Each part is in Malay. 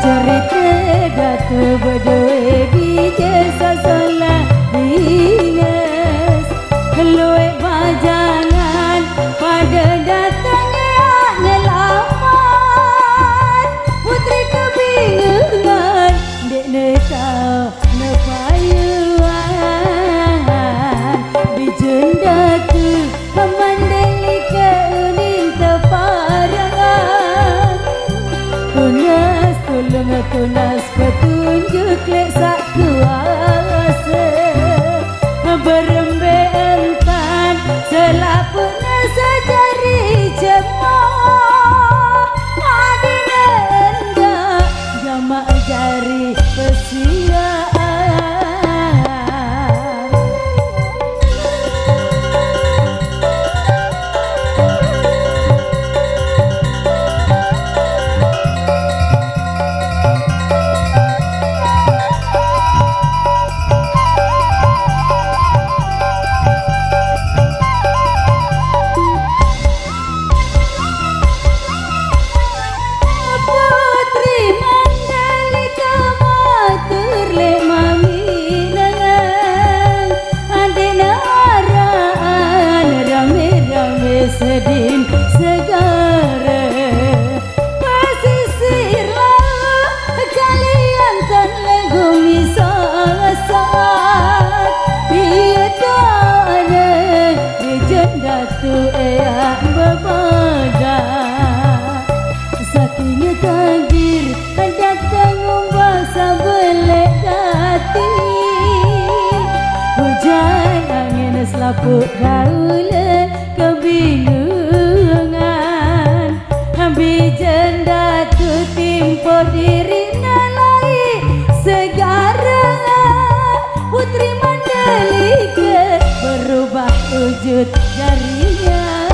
cerita datu berdua bijasa salah dinas Lue bajangan pada datangnya nelaman Putri kebingungan dek ne tau ne payuan bijenda tu kemandeli keunin teparangan tunas tolong tunas petunjuk lek sak kuasa berembe entan selapuna sejari cemah adina endak jamak jari pesiaan sedin segara pasisirlah kalian tan legumi saat biadane dijenda tu eak berbada saking takdir datang umbang sabelek dati hujan angin selaput gaulan kebingungan bijenda tu timpo diri nalai segara putri mandalika berubah wujud jarinya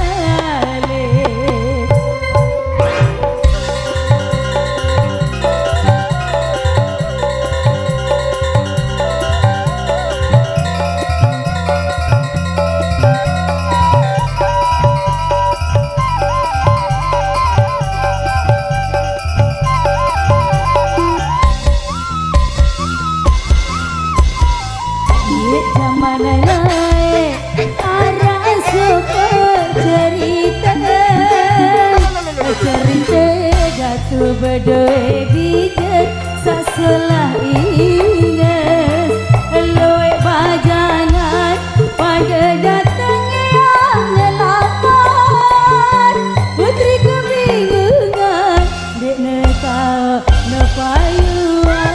tu berdua bijak sasalah ingat lue bajangan pada datangnya yang nelapan putri kebingungan dek ne tau ne payuan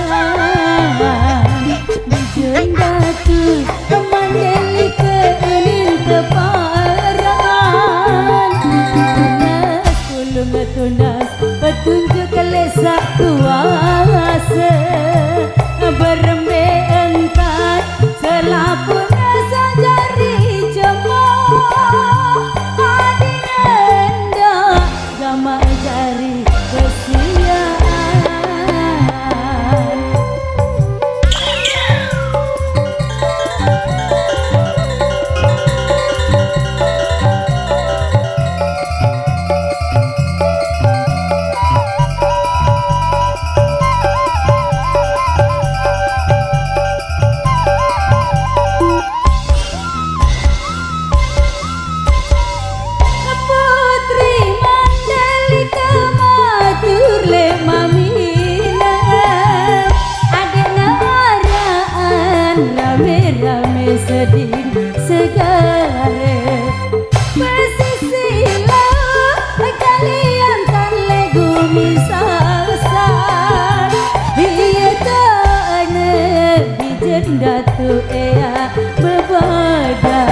bijenda tu kemandeli keunin teparan tunas tulung tunas petunjuk lesak kuasa berembe entan selapuna sajari cemah adina endak jamak jari kesiaan rame sedih segala pesisilah kalian tan legumi sasar iya tane bijenda tu ea berbada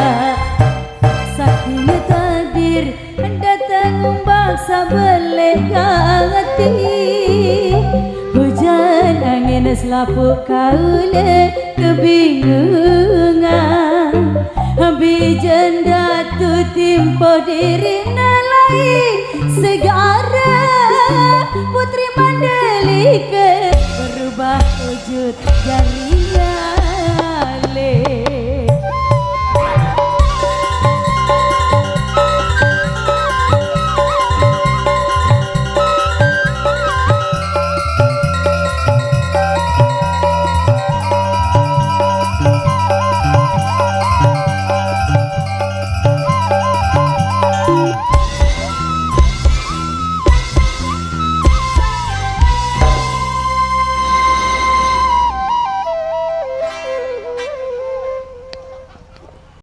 saking takdir datang umbang sabelek hati hujan angin selaput kaula kebingungan bijenda tu timpo diri nalai segara putri mandalika berubah wujud jarinya